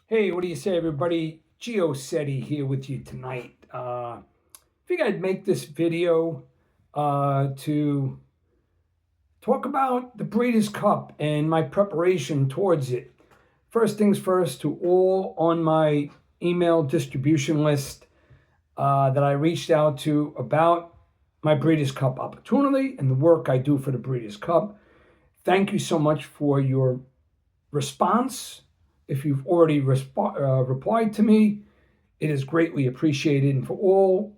Hey, what do you say, everybody? Gio Seti here with you tonight. Figured I'd make this video to talk about the Breeders' Cup and my preparation towards it. First things first, to all on my email distribution list that I reached out to about my Breeders' Cup opportunity and the work I do for the Breeders' Cup. Thank you so much for your response. If you've already replied to me, it is greatly appreciated. And for all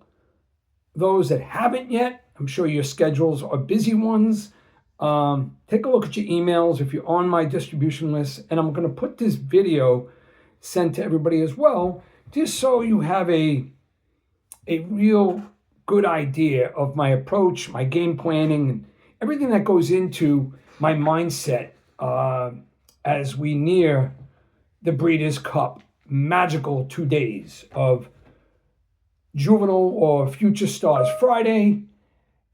those that haven't yet, I'm sure your schedules are busy ones. Take a look at your emails if you're on my distribution list. And I'm going to put this video sent to everybody as well, just so you have a real good idea of my approach, my game planning, and everything that goes into my mindset as we near the Breeders' Cup, magical 2 days of Juvenile or Future Stars Friday,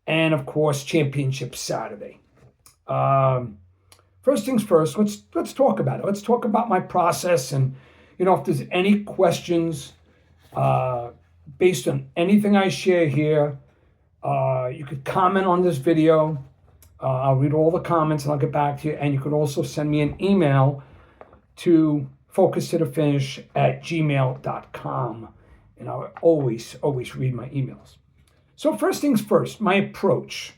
and of course Championship Saturday. First things first, let's talk about it. Let's talk about my process, and if there's any questions based on anything I share here, you could comment on this video. I'll read all the comments and I'll get back to you. And you could also send me an email to focustotofinish@gmail.com. And I'll always read my emails. So first things first, my approach.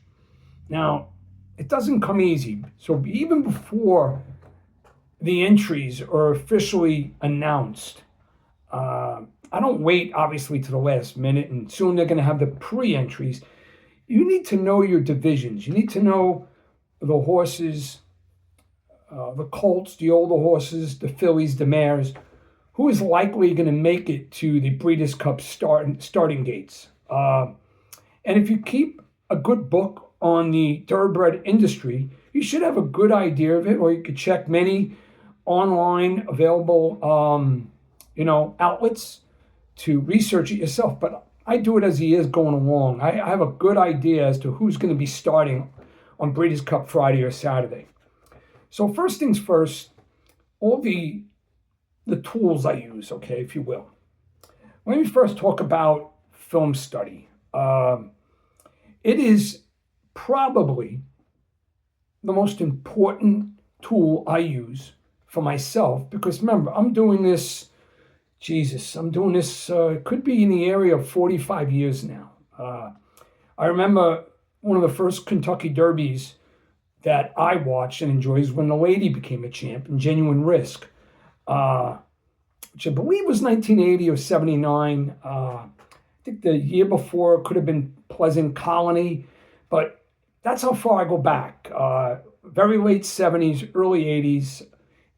Now, it doesn't come easy. So even before the entries are officially announced, I don't wait, obviously, to the last minute, and soon they're going to have the pre-entries. You need to know your divisions. You need to know the horses, the colts, the older horses, the fillies, the mares, who is likely going to make it to the Breeders' Cup starting gates. And if you keep a good book on the thoroughbred industry, you should have a good idea of it, or you could check many online available outlets to research it yourself. But I do it as the years going along. I have a good idea as to who's going to be starting on Breeders' Cup Friday or Saturday. So first things first, all the tools I use, okay, if you will. Let me first talk about film study. It is probably the most important tool I use for myself, because remember, I'm doing this, could be in the area of 45 years now. I remember one of the first Kentucky Derbies that I watched and enjoyed when the lady became a champ in Genuine Risk, which I believe was 1980 or 79. I think the year before could have been Pleasant Colony, but that's how far I go back. Very late 70s, early 80s.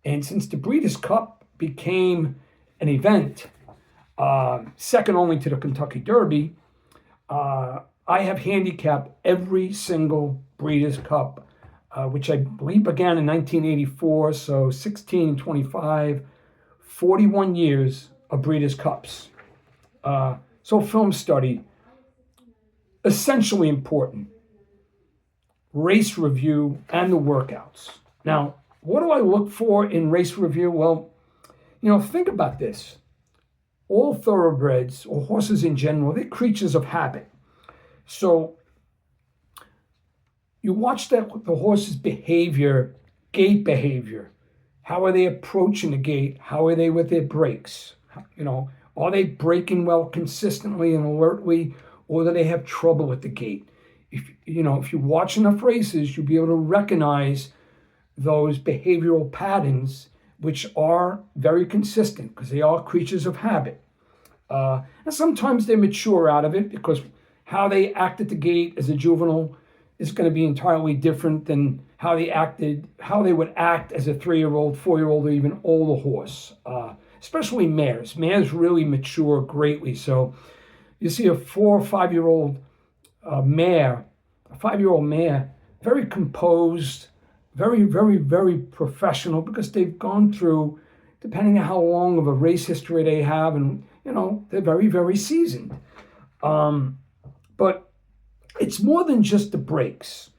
And since the Breeders' Cup became an event, second only to the Kentucky Derby, I have handicapped every single Breeders' Cup, which I believe began in 1984, so 16, 25, 41 years of Breeders' Cups. So film study, essentially important. Race review and the workouts. Now, what do I look for in race review? Well, think about this. All thoroughbreds, or horses in general, they're creatures of habit. So you watch the horse's behavior, gait behavior. How are they approaching the gate? How are they with their brakes? Are they braking well consistently and alertly, or do they have trouble with the gate? If you watch enough races, you'll be able to recognize those behavioral patterns, which are very consistent because they are creatures of habit. And sometimes they mature out of it, because how they act at the gate as a juvenile is going to be entirely different than how they would act as a 3-year-old, 4-year-old, or even older horse. Especially mares. Mares really mature greatly. So you see a 4 or 5-year-old mare, a 5-year-old mare, very composed, very, very, very professional, because they've gone through, depending on how long of a race history they have, and they're very, very seasoned. But it's more than just the brakes.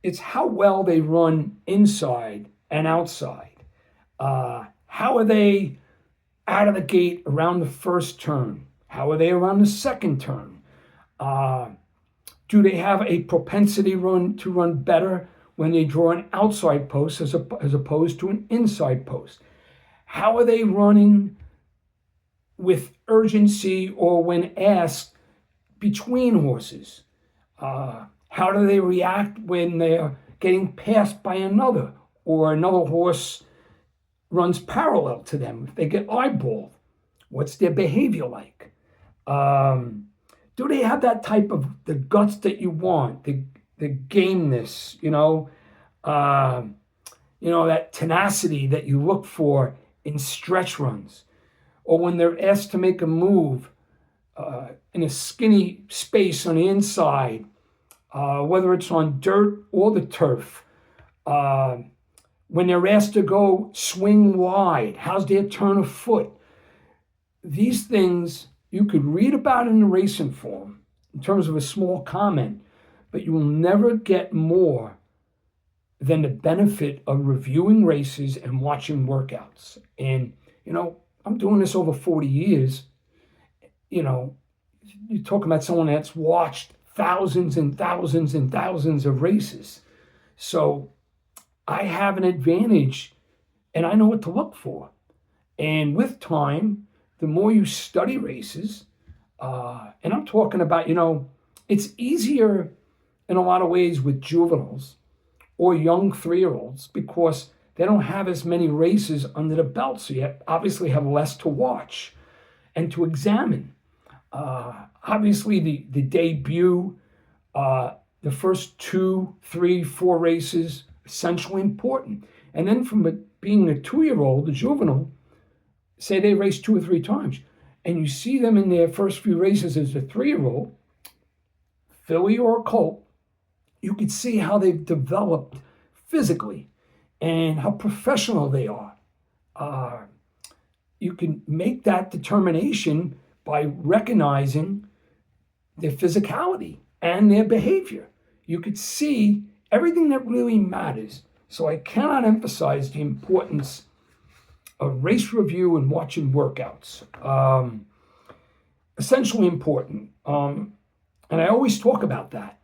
It's how well they run inside and outside. How are they out of the gate around the first turn? How are they around the second turn? Uh, do they have a propensity to run better when they draw an outside post as opposed to an inside post? How are they running with urgency or when asked between horses? How do they react when they're getting passed by another or another horse runs parallel to them? If they get eyeballed, what's their behavior like? Do they have that type of the guts that you want, the gameness, that tenacity that you look for in stretch runs, or when they're asked to make a move in a skinny space on the inside, whether it's on dirt or the turf. When they're asked to go swing wide, how's their turn of foot? These things you could read about in the racing form in terms of a small comment, but you will never get more than the benefit of reviewing races and watching workouts. And, I'm doing this over 40 years. You're talking about someone that's watched thousands and thousands and thousands of races. So I have an advantage and I know what to look for. And with time, the more you study races, and I'm talking about, it's easier in a lot of ways with juveniles or young 3-year-olds because they don't have as many races under the belt. So you obviously have less to watch and to examine. Obviously, the debut, the first 2, 3, 4 races, essentially important. And then from being a 2-year-old, a juvenile, say they race 2 or 3 times, and you see them in their first few races as a 3-year-old, filly or a colt, you could see how they've developed physically and how professional they are. You can make that determination by recognizing their physicality and their behavior. You could see everything that really matters. So I cannot emphasize the importance of race review and watching workouts. Essentially important. And I always talk about that.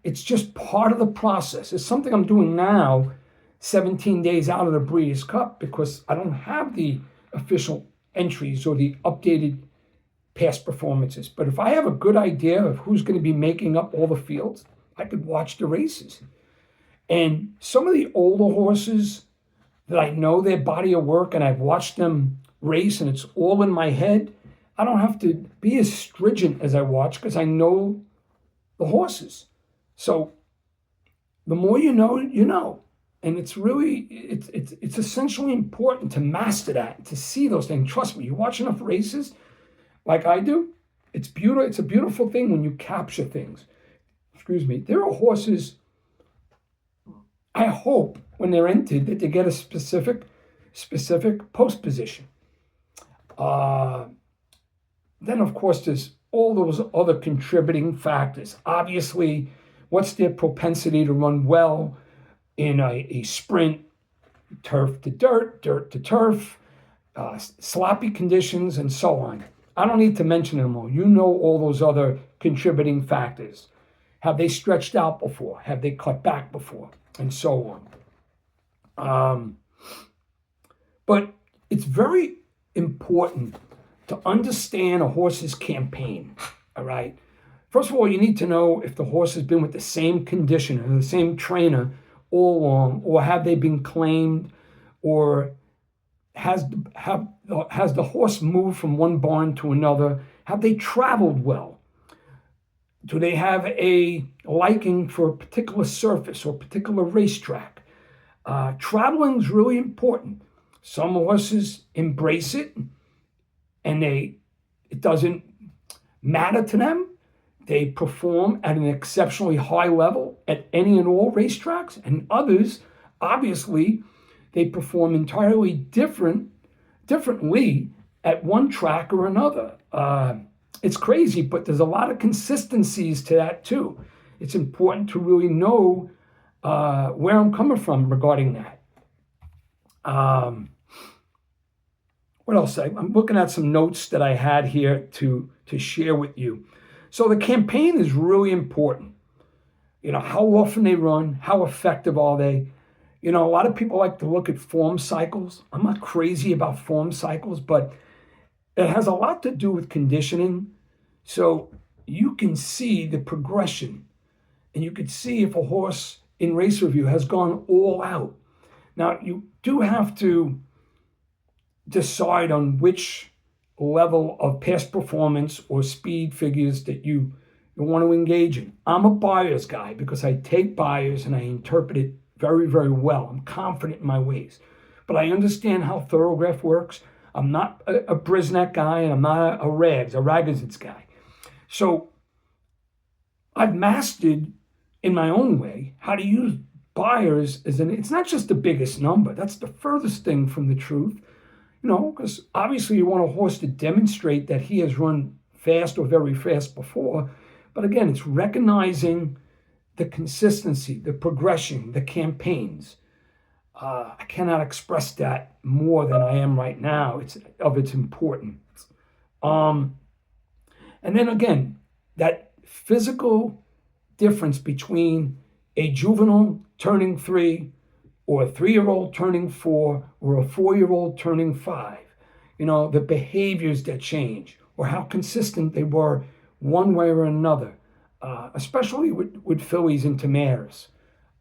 It's just part of the process. It's something I'm doing now, 17 days out of the Breeders' Cup, because I don't have the official entries or the updated past performances. But if I have a good idea of who's going to be making up all the fields, I could watch the races. And some of the older horses that I know their body of work and I've watched them race and it's all in my head, I don't have to be as stringent as I watch because I know the horses. So the more you know, you know. And it's really, it's essentially important to master that, to see those things. Trust me, you watch enough races like I do, it's beautiful. It's a beautiful thing when you capture things. Excuse me. There are horses, I hope, when they're entered, that they get a specific post position. Then, of course, there's all those other contributing factors. Obviously, what's their propensity to run well in a sprint, turf to dirt, dirt to turf, sloppy conditions, and so on. I don't need to mention them all. You know all those other contributing factors. Have they stretched out before? Have they cut back before? And so on. But it's very important to understand a horse's campaign, all right? First of all, you need to know if the horse has been with the same conditioner, the same trainer all along, or have they been claimed, or has the horse moved from one barn to another? Have they traveled well? Do they have a liking for a particular surface or particular racetrack? Traveling is really important. Some horses embrace it, and it doesn't matter to them. They perform at an exceptionally high level at any and all racetracks, and others, obviously, they perform entirely differently at one track or another. It's crazy, but there's a lot of consistencies to that too. It's important to really know where I'm coming from regarding that. what else? I'm looking at some notes that I had here to share with you. So the campaign is really important. How often they run, how effective are they? A lot of people like to look at form cycles. I'm not crazy about form cycles, but it has a lot to do with conditioning. So you can see the progression, and you can see if a horse in race review has gone all out. Now, you do have to decide on which level of past performance or speed figures that you want to engage in. I'm a buyer's guy because I take buyers and I interpret it very, very well. I'm confident in my ways. But I understand how Thoroughgraph works. I'm not a Brisnet guy, and I'm not a Ragozins guy. So I've mastered in my own way how to use buyers it's not just the biggest number. That's the furthest thing from the truth. Because obviously you want a horse to demonstrate that he has run fast or very fast before. But again, it's recognizing the consistency, the progression, the campaigns. I cannot express that more than I am right now. It's importance. And then again, that physical difference between a juvenile turning 3 or a 3-year-old turning 4 or a 4-year-old turning 5. The behaviors that change or how consistent they were one way or another, especially with fillies into mares.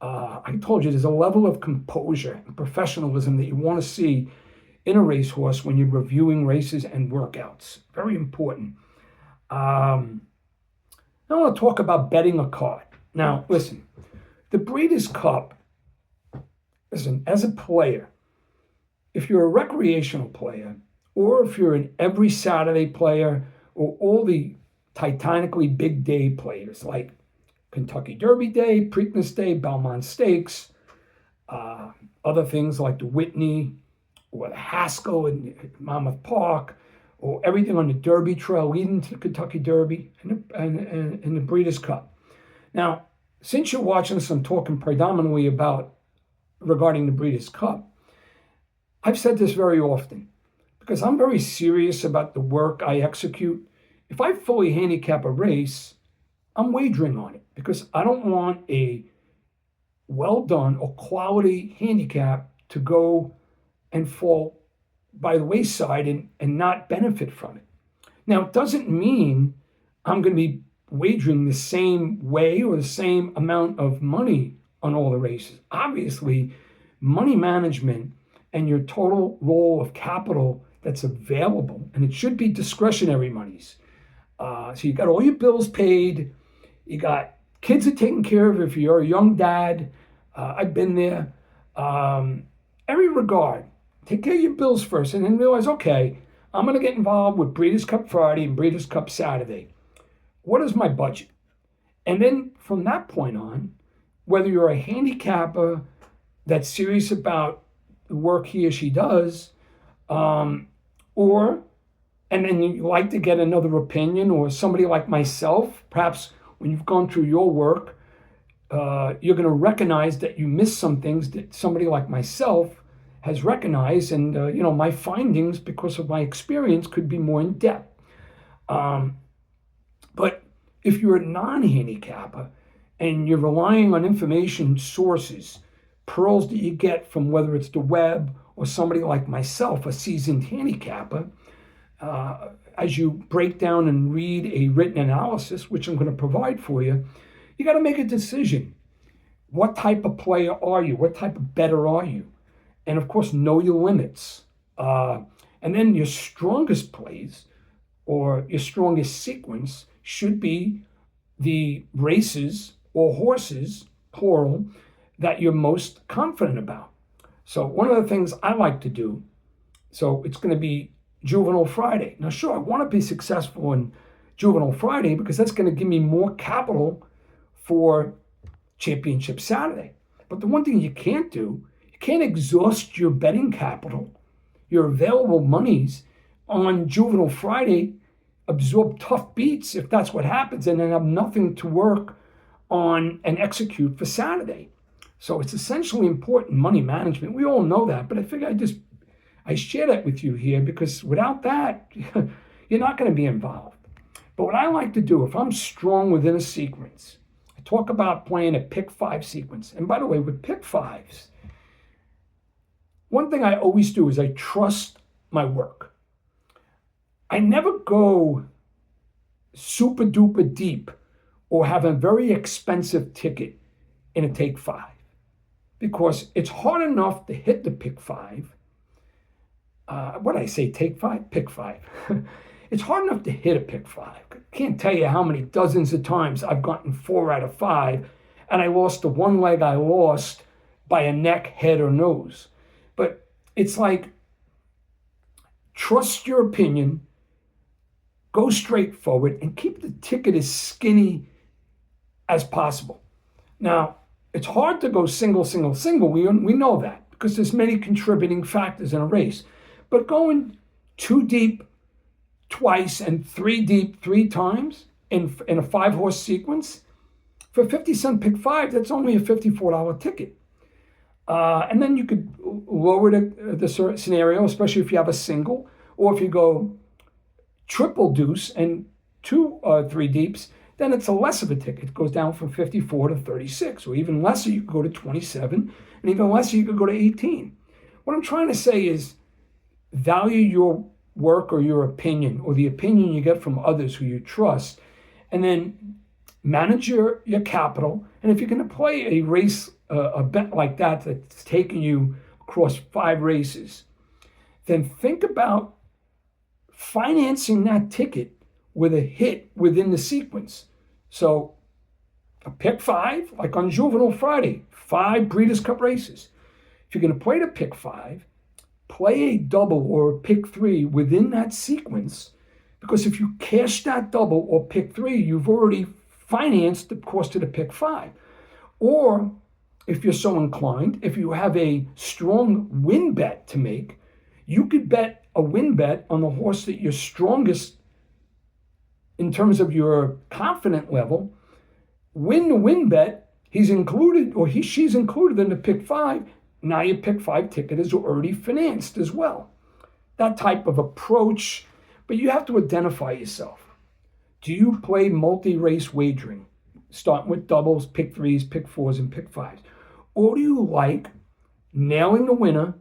I told you there's a level of composure and professionalism that you want to see in a racehorse when you're reviewing races and workouts. Very important. Now I want to talk about betting a card. Now, listen, the Breeders' Cup, listen, as a player, if you're a recreational player, or if you're an every Saturday player, or all the titanically big day players like Kentucky Derby Day, Preakness Day, Belmont Stakes, other things like the Whitney or the Haskell in Monmouth Park, or everything on the Derby Trail leading to the Kentucky Derby and the Breeders' Cup. Now, since you're watching this, I'm talking predominantly regarding the Breeders' Cup. I've said this very often because I'm very serious about the work I execute. If I fully handicap a race, I'm wagering on it because I don't want a well done or quality handicap to go and fall by the wayside and not benefit from it. Now, it doesn't mean I'm going to be wagering the same way or the same amount of money on all the races. Obviously, money management and your total roll of capital that's available, and it should be discretionary monies. So you got all your bills paid, you got kids are taken care of if you're a young dad. I've been there. Every regard, take care of your bills first, and then realize, okay, I'm going to get involved with Breeders' Cup Friday and Breeders' Cup Saturday. What is my budget? And then from that point on, whether you're a handicapper that's serious about the work he or she does, and then you like to get another opinion, or somebody like myself, perhaps when you've gone through your work, you're going to recognize that you missed some things that somebody like myself has recognized, and my findings, because of my experience, could be more in depth. But if you're a non-handicapper and you're relying on information sources, pearls that you get from whether it's the web or somebody like myself, a seasoned handicapper, as you break down and read a written analysis, which I'm going to provide for you, you got to make a decision. What type of player are you? What type of bettor are you? And of course, know your limits. And then your strongest plays or your strongest sequence should be the races or horses, plural, that you're most confident about. So one of the things I like to do, so it's going to be Juvenile Friday. Now, sure, I want to be successful in Juvenile Friday because that's going to give me more capital for Championship Saturday. But the one thing you can't do, you can't exhaust your betting capital, your available monies on Juvenile Friday, absorb tough beats if that's what happens, and then have nothing to work on and execute for Saturday. So it's essentially important money management. We all know that, but I figure I share that with you here because without that, you're not going to be involved. But what I like to do, if I'm strong within a sequence, I talk about playing a pick five sequence. And by the way, with pick fives, one thing I always do is I trust my work. I never go super duper deep or have a very expensive ticket in a take five because it's hard enough to hit the pick five. What did I say? Take five? Pick five. It's hard enough to hit a pick five. I can't tell you how many dozens of times I've gotten 4 out of 5 and I lost the one leg I lost by a neck, head, or nose. But it's like, trust your opinion, go straight forward, and keep the ticket as skinny as possible. Now, it's hard to go single, single, single. We know that because there's many contributing factors in a race. But going 2 deep twice and 3 deep 3 times in a 5-horse sequence, for 50 cent pick 5, that's only a $54 ticket. And then you could lower the scenario, especially if you have a single, or if you go triple deuce and 2 3 deeps, then it's a less of a ticket. It goes down from 54 to 36, or even lesser, you could go to 27, and even lesser, you could go to 18. What I'm trying to say is value your work or your opinion, or the opinion you get from others who you trust, and then manage your capital. And if you're going to play a race, a bet like that that's taking you across 5 races, then think about financing that ticket with a hit within the sequence. So a pick 5, like on Juvenile Friday, 5 Breeders' Cup races. If you're going to play the pick 5, play a double or a pick 3 within that sequence, because if you cash that double or pick 3, you've already financed the cost of the pick 5. Or if you're so inclined, if you have a strong win bet to make, you could bet a win bet on the horse that you're strongest in terms of your confident level. Win the win bet, he's included, or she's included in the pick 5. Now your pick 5 ticket is already financed as well. That type of approach, but you have to identify yourself. Do you play multi-race wagering, starting with doubles, pick 3s, pick 4s, and pick 5s? Or do you like nailing the winner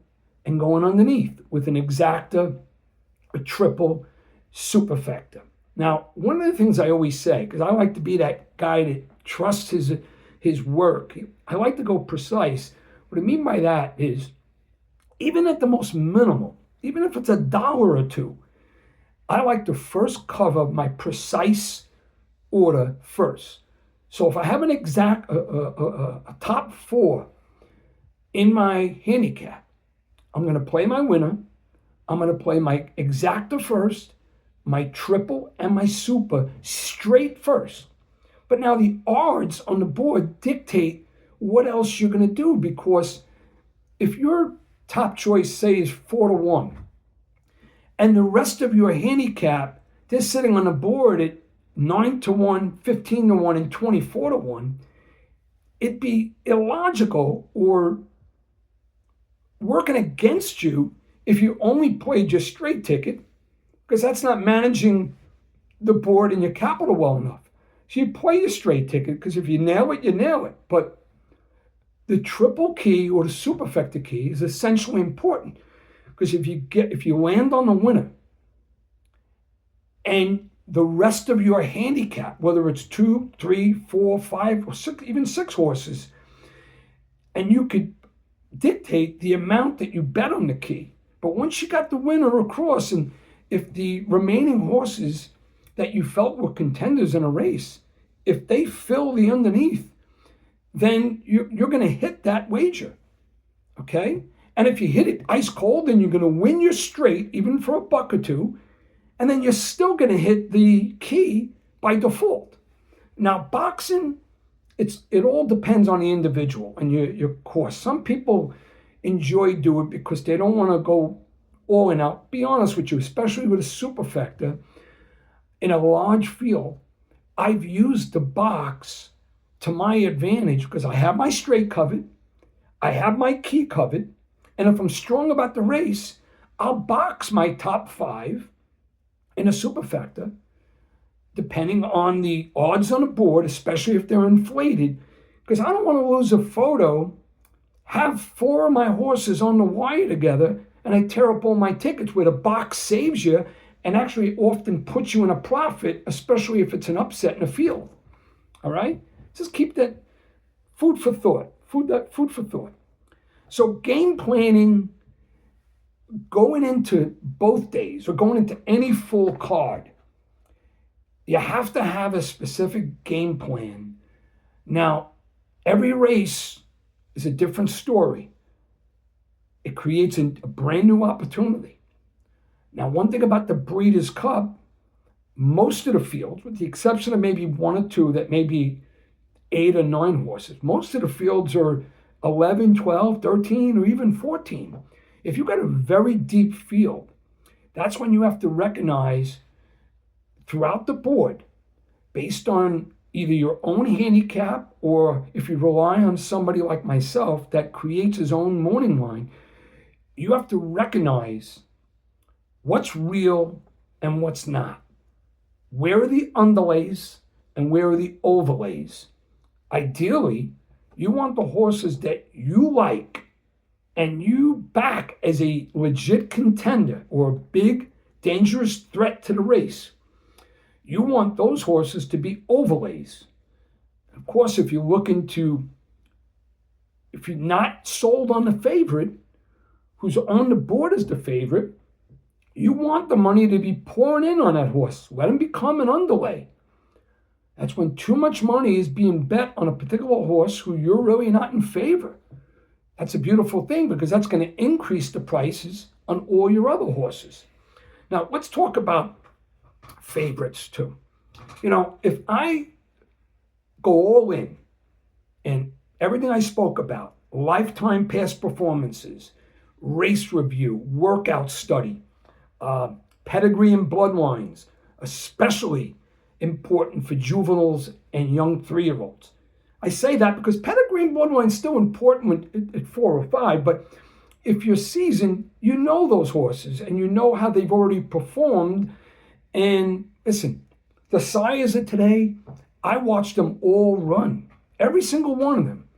and going underneath with an exacta, a triple, superfecta? Now, one of the things I always say, because I like to be that guy that trusts his work, I like to go precise. What I mean by that is, even at the most minimal, even if it's $1 or $2, I like to first cover my precise order first. So if I have an exact, a top 4 in my handicap, I'm going to play my winner, I'm going to play my exacta first, my triple, and my super straight first. But now the odds on the board dictate what else you're going to do, because if your top choice, say, is 4-1, and the rest of your handicap, they're sitting on the board at 9-1, 15-1, and 24-1, it'd be illogical or working against you if you only played your straight ticket, because that's not managing the board and your capital well enough. So you play your straight ticket, because if you nail it, you nail it. But the triple key or the superfecta key is essentially important, because if you land on the winner and the rest of your handicap, whether it's 2, 3, 4, 5, or 6, even 6 horses, and you could dictate the amount that you bet on the key. But once you got the winner across, and if the remaining horses that you felt were contenders in a race, if they fill the underneath, then you're going to hit that wager, okay? And if you hit it ice cold, then you're going to win your straight, even for $1 or $2, and then you're still going to hit the key by default. Now, boxing, it all depends on the individual and your course. Some people enjoy doing it because they don't want to go all in out. Be honest with you, especially with a superfecta in a large field, I've used the box to my advantage because I have my straight covered, I have my key covered, and if I'm strong about the race, I'll box my top 5 in a superfecta, depending on the odds on the board, especially if they're inflated, because I don't want to lose a photo, have 4 of my horses on the wire together, and I tear up all my tickets where the box saves you and actually often puts you in a profit, especially if it's an upset in the field. All right? Just keep that food for thought. Food for thought. So game planning going into both days or going into any full card, you have to have a specific game plan. Now, every race is a different story. It creates a brand new opportunity. Now, one thing about the Breeders' Cup, most of the fields, with the exception of maybe 1 or 2 that may be 8 or 9 horses, most of the fields are 11, 12, 13, or even 14. If you've got a very deep field, that's when you have to recognize throughout the board, based on either your own handicap or if you rely on somebody like myself that creates his own morning line, you have to recognize what's real and what's not. Where are the underlays and where are the overlays? Ideally, you want the horses that you like and you back as a legit contender or a big, dangerous threat to the race. You want those horses to be overlays. Of course, if you're not sold on the favorite, who's on the board as the favorite, you want the money to be pouring in on that horse. Let him become an underlay. That's when too much money is being bet on a particular horse who you're really not in favor. That's a beautiful thing because that's going to increase the prices on all your other horses. Now, let's talk about favorites too. If I go all in and everything I spoke about, lifetime past performances, race review, workout study, pedigree and bloodlines, especially important for juveniles and young 3-year-olds. I say that because pedigree and bloodline is still important at 4 or 5, but if you're seasoned, you know those horses and you know how they've already performed. And listen, the sires of today, I watched them all run, every single one of them.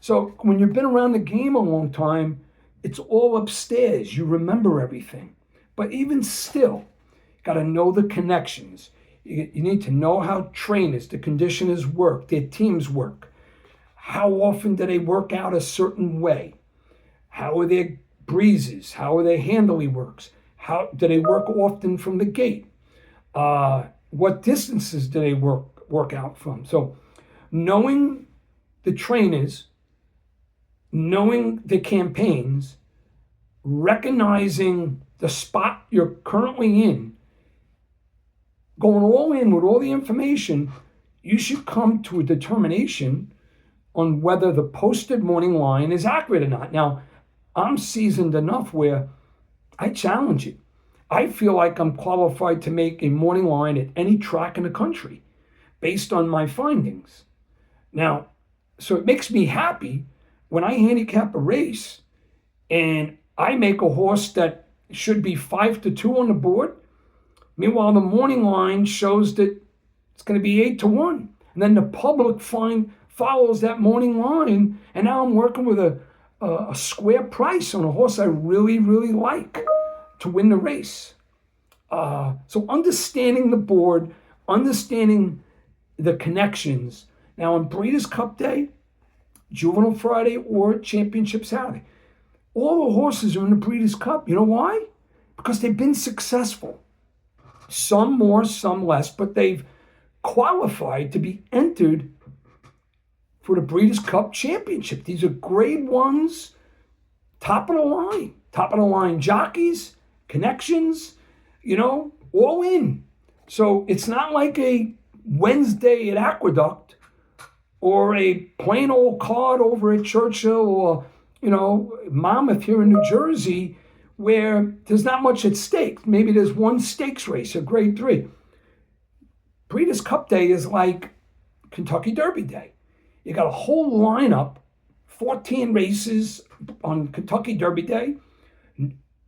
So when you've been around the game a long time, it's all upstairs. You remember everything. But even still, you got to know the connections. You need to know how trainers, the conditioners work, their teams work. How often do they work out a certain way? How are their breezes? How are their handily works? How do they work often from the gate? What distances do they work out from? So knowing the trainers, knowing the campaigns, recognizing the spot you're currently in, going all in with all the information, you should come to a determination on whether the posted morning line is accurate or not. Now, I'm seasoned enough where I challenge it. I feel like I'm qualified to make a morning line at any track in the country based on my findings. Now, so it makes me happy when I handicap a race and I make a horse that should be 5-2 on the board. Meanwhile, the morning line shows that it's going to be 8-1. And then the public follows that morning line. And now I'm working with a square price on a horse I really, really like to win the race. So understanding the board, understanding the connections. Now on Breeders' Cup Day, Juvenile Friday, or Championship Saturday, all the horses are in the Breeders' Cup. You know why? Because they've been successful. Some more, some less, but they've qualified to be entered for the Breeders' Cup Championship. These are grade 1s, top of the line jockeys, connections, all in. So it's not like a Wednesday at Aqueduct or a plain old card over at Churchill or, Monmouth here in New Jersey, where there's not much at stake. Maybe there's one stakes race, a grade 3. Breeders' Cup Day is like Kentucky Derby Day. You got a whole lineup, 14 races on Kentucky Derby Day,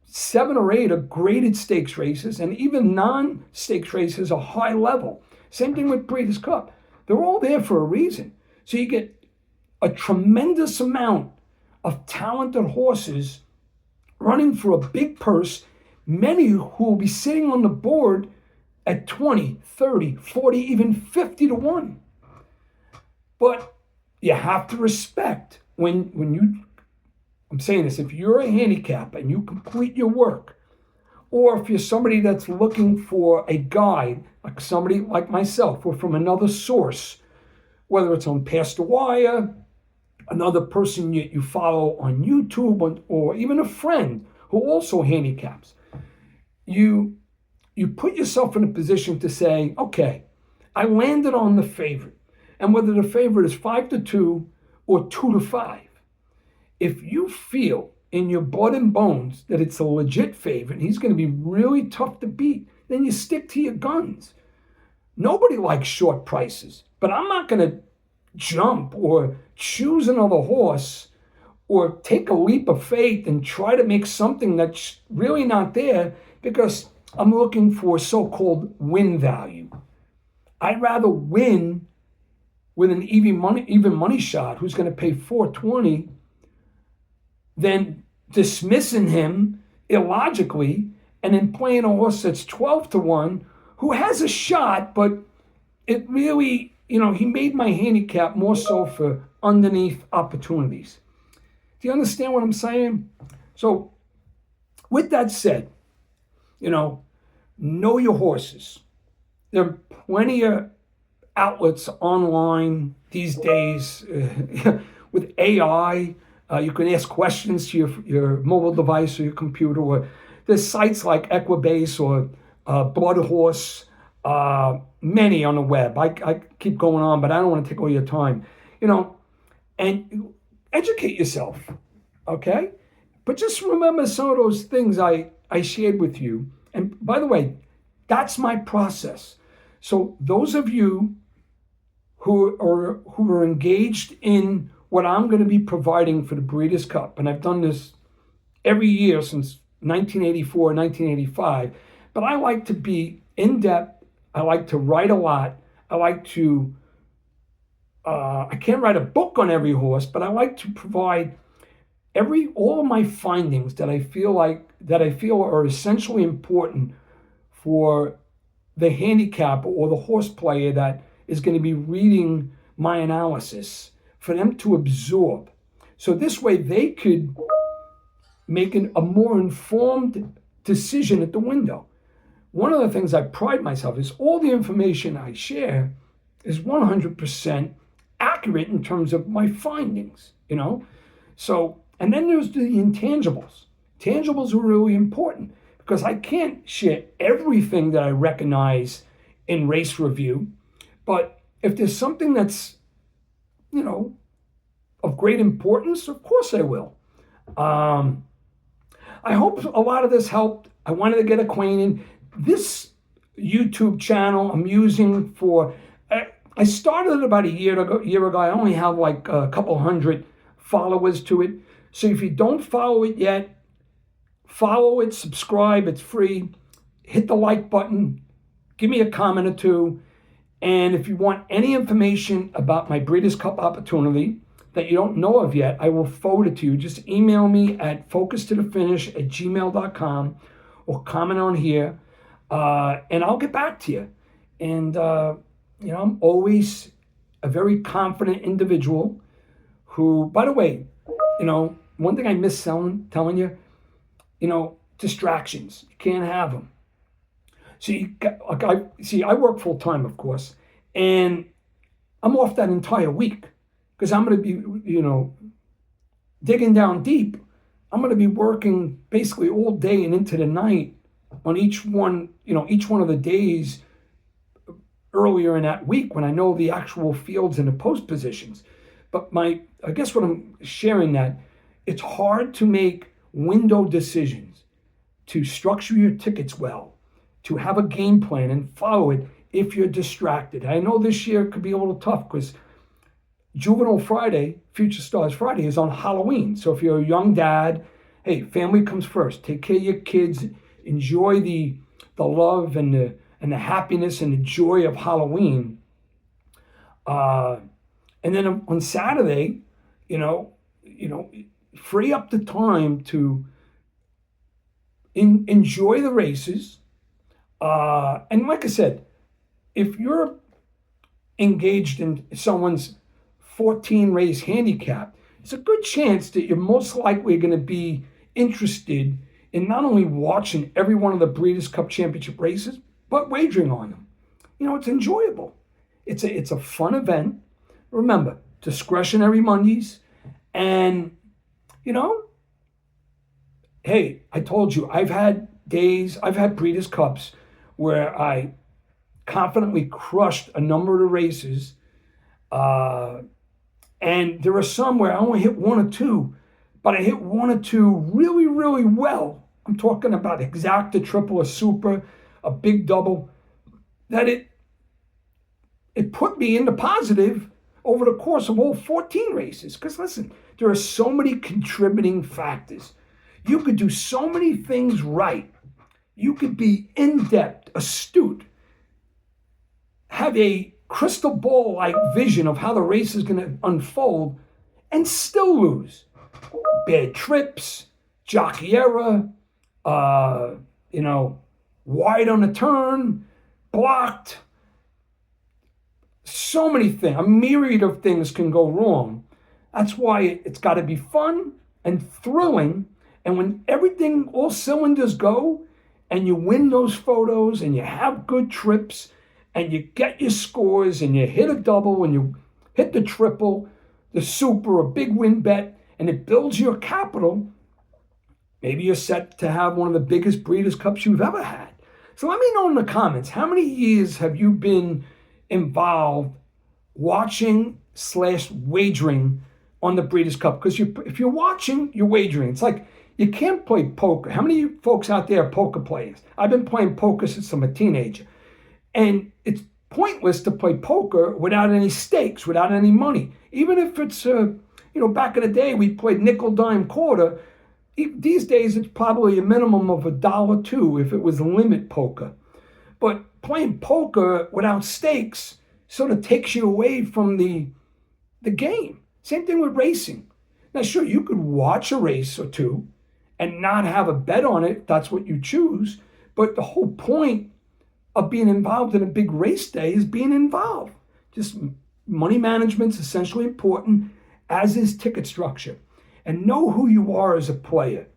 7 or 8 are graded stakes races, and even non-stakes races are high level. Same thing with Breeders' Cup. They're all there for a reason. So you get a tremendous amount of talented horses running for a big purse, many who will be sitting on the board at 20, 30, 40, even 50 to 1. But you have to respect when you, I'm saying this, if you're a handicapper and you complete your work, or if you're somebody that's looking for a guide, like somebody like myself, or from another source, whether it's on Pastor Wire, another person you follow on YouTube, or even a friend who also handicaps, you put yourself in a position to say, okay, I landed on the favorite. And whether the favorite is 5-2 or 2-5, if you feel in your blood and bones that it's a legit favorite, he's going to be really tough to beat, then you stick to your guns. Nobody likes short prices, but I'm not going to jump or choose another horse or take a leap of faith and try to make something that's really not there because I'm looking for so-called win value. I'd rather win with an even money shot who's going to pay $420 than dismissing him illogically and then playing a horse that's 12 to 1 who has a shot, but it really, he made my handicap more so for underneath opportunities. Do you understand what I'm saying? So with that said, know your horses. There are plenty of outlets online these days with AI. You can ask questions to your mobile device or your computer. Or there's sites like Equibase or Blood Horse, many on the web. I keep going on, but I don't want to take all your time. And educate yourself, okay? But just remember some of those things I shared with you. And by the way, that's my process. So those of you who are engaged in what I'm going to be providing for the Breeders' Cup, and I've done this every year since 1984, 1985, but I like to be in-depth. I like to write a lot. I like to, I can't write a book on every horse, but I like to provide all of my findings that I feel are essentially important for the handicapper or the horse player that is going to be reading my analysis, for them to absorb. So this way they could make a more informed decision at the window. One of the things I pride myself is all the information I share is 100% accurate in terms of my findings, So, and then there's the intangibles. Tangibles are really important because I can't share everything that I recognize in race review, but if there's something that's, of great importance, of course I will. I hope a lot of this helped. I wanted to get acquainted. This YouTube channel I'm using I started it about a year ago. I only have like a couple hundred followers to it. So if you don't follow it yet, follow it, subscribe, it's free. Hit the like button, give me a comment or two. And if you want any information about my Breeders' Cup opportunity that you don't know of yet, I will forward it to you. Just email me at focustotofinish@gmail.com or comment on here, and I'll get back to you. And, I'm always a very confident individual who, by the way, one thing I miss telling you, distractions. You can't have them. So I work full time, of course, and I'm off that entire week because I'm going to be, digging down deep. I'm going to be working basically all day and into the night on each one of the days earlier in that week when I know the actual fields and the post positions. But I guess what I'm sharing that it's hard to make window decisions, to structure your tickets well, to have a game plan and follow it if you're distracted. I know this year could be a little tough because Juvenile Friday, Future Stars Friday, is on Halloween. So if you're a young dad hey, family comes first. Take care of your kids. Enjoy the love and the happiness and the joy of Halloween. And then on Saturday, you know, free up the time to enjoy the races. And like I said, if you're engaged in someone's 14 race handicap, it's a good chance that you're most likely going to be interested in not only watching every one of the Breeders' Cup Championship races, but wagering on them. It's enjoyable. It's a fun event. Remember, discretionary Mondays. And, hey, I told you, I've had Breeders' Cups where I confidently crushed a number of the races. And there are some where I only hit one or two, but I hit one or two really, really well. I'm talking about exact, a triple, a super, a big double, that it put me in the positive over the course of all 14 races. Because listen, there are so many contributing factors. You could do so many things right. You could be in-depth, astute, have a crystal ball-like vision of how the race is going to unfold, and still lose. Bad trips, jockey error, wide on a turn, blocked. So many things, a myriad of things can go wrong. That's why it's got to be fun and thrilling. And when everything, all cylinders go, and you win those photos and you have good trips and you get your scores and you hit a double and you hit the triple, the super, a big win bet, and it builds your capital, maybe you're set to have one of the biggest Breeders' Cups you've ever had. So let me know in the comments, how many years have you been involved watching / wagering on the Breeders' Cup? Because if you're watching, you're wagering. It's like you can't play poker. How many folks out there are poker players? I've been playing poker since I'm a teenager. And it's pointless to play poker without any stakes, without any money. Even if it's, back in the day, we played nickel, dime, quarter. These days, it's probably a minimum of $1 or $2 if it was limit poker. But playing poker without stakes sort of takes you away from the game. Same thing with racing. Now, sure, you could watch a race or two and not have a bet on it if that's what you choose. But the whole point of being involved in a big race day is being involved. Just money management's essentially important, as is ticket structure. And know who you are as a player.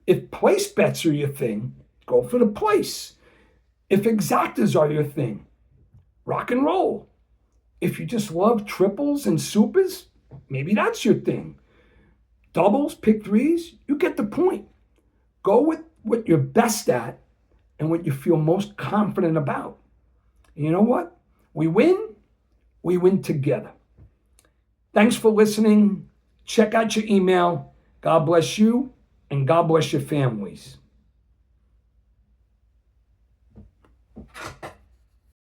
If place bets are your thing, go for the place. If exactas are your thing, rock and roll. If you just love triples and supers, maybe that's your thing. Doubles, pick threes, you get the point. Go with what you're best at and what you feel most confident about. And you know what? We win together. Thanks for listening. Check out your email. God bless you, and God bless your families.